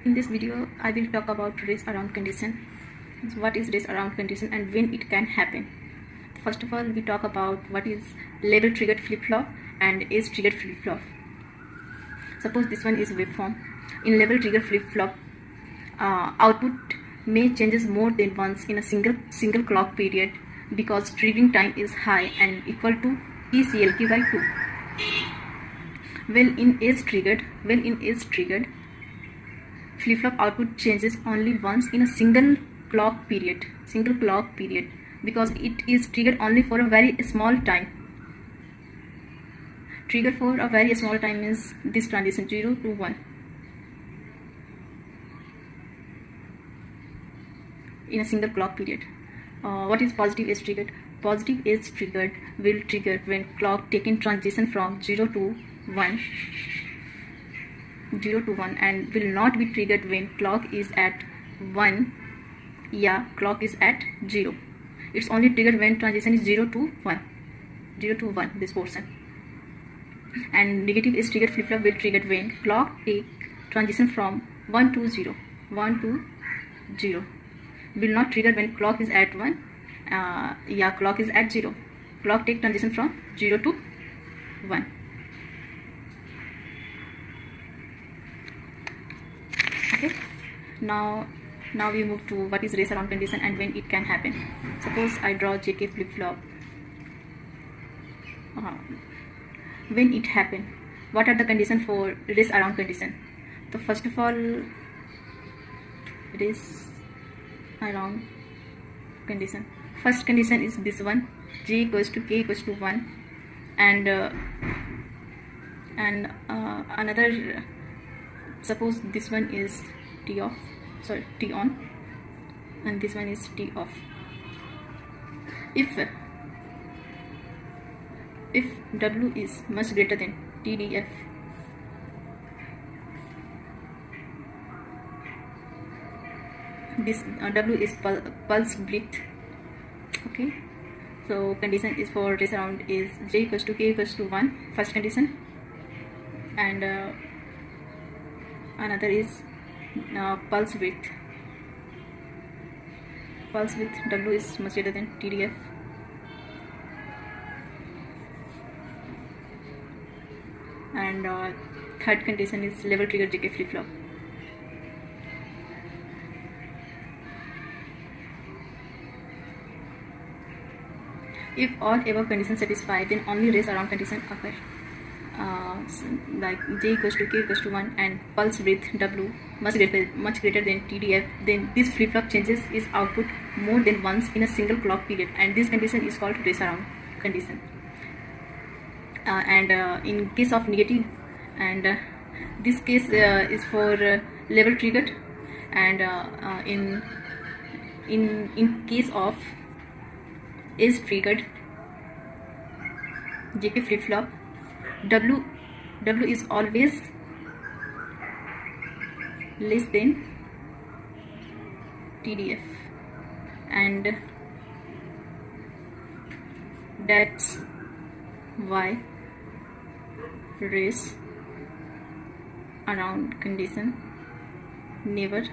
In this video, I will talk about race around condition. What is race around condition and when it can happen. First of all, we talk about what is label triggered flip-flop and age triggered flip-flop. Suppose this one is waveform. In label triggered flip-flop, output may changes more than once in a single clock period because triggering time is high and equal to ECLK by 2. When in age triggered, flip-flop output changes only once in a single clock period because it is triggered only for a very small time. Trigger for a very small time is this transition 0 to 1 in a single clock period. What is positive age triggered? Positive age triggered will trigger when clock taken transition from 0 to 1 and will not be triggered when clock is at 1 clock is at 0. It's only triggered when transition is 0 to 1 this portion. And negative age triggered flip-flop will trigger when clock take transition from 1 to 0 will not trigger when clock is at 1 clock is at 0. Clock take transition from 0 to 1. Okay, now we move to what is race around condition and when it can happen. Suppose I draw JK flip-flop. When it happen, what are the conditions for race around condition? So first of all, race around condition. First condition is this one, J equals to K equals to 1 and another, suppose this one is T on and this one is T off. If W is much greater than TDF, this W is pulse width. Okay, so condition is for race around is J equals to K equals to 1, first condition, and another is pulse width. W is much greater than TDF. And third condition is level trigger JK flip-flop. If all above conditions satisfy, then only race around condition occur. Like J equals to K equals to 1 and pulse width W much greater than TDF, then this flip-flop changes its output more than once in a single clock period, and this condition is called race around condition. In case of negative, and this case is for level triggered, and in case of age triggered JK flip-flop, W is always less than TDF, and that's why race around condition never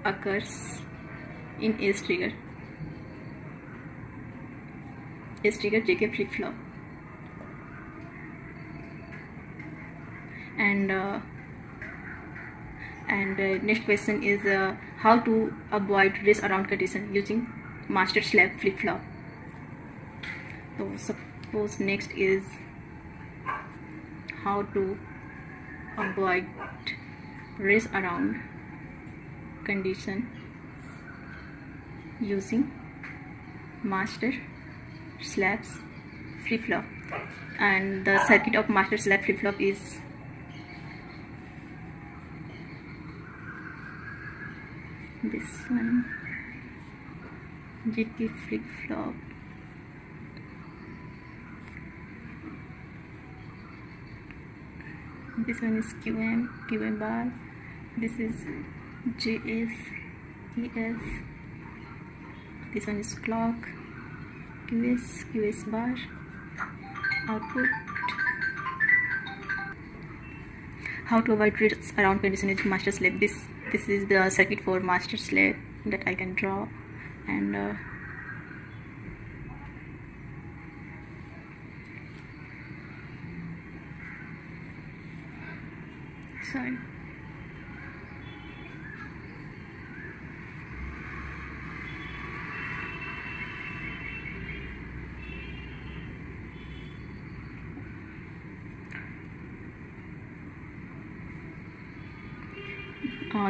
occurs in age trigger JK flip-flop. And next question is how to avoid race around condition using master slab flip-flop. So suppose next is how to avoid race around condition using master slabs flip-flop, and the circuit of master slab flip-flop is this one, JK flip-flop. This one is QM bar, this is JS, ES, this one is clock, QS bar, output. How to avoid race around condition is master slave. This is the circuit for master slave that I can draw, and sorry.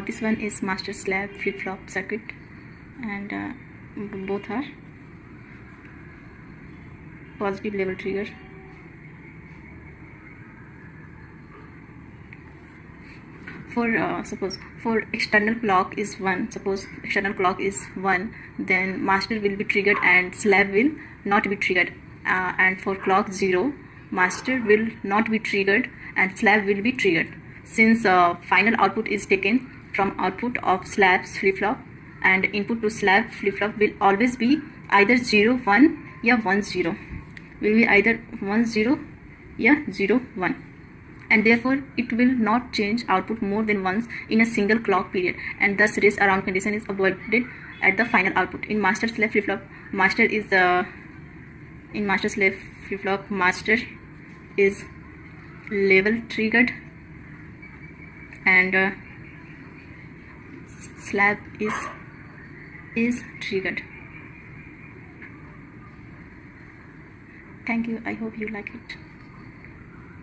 This one is master slave flip-flop circuit, and both are positive level trigger. For suppose for external clock is 1, suppose external clock is 1, then master will be triggered and slave will not be triggered, and for clock 0, master will not be triggered and slave will be triggered, since final output is taken from output of slab's flip-flop, and input to slab flip-flop will always be either 0 1 or 1 0, will be either 1 0 or 0 1, and therefore it will not change output more than once in a single clock period, and thus race around condition is avoided at the final output. In master slave flip-flop, master is master is level triggered, and slab is triggered. Thank you. I hope you like it.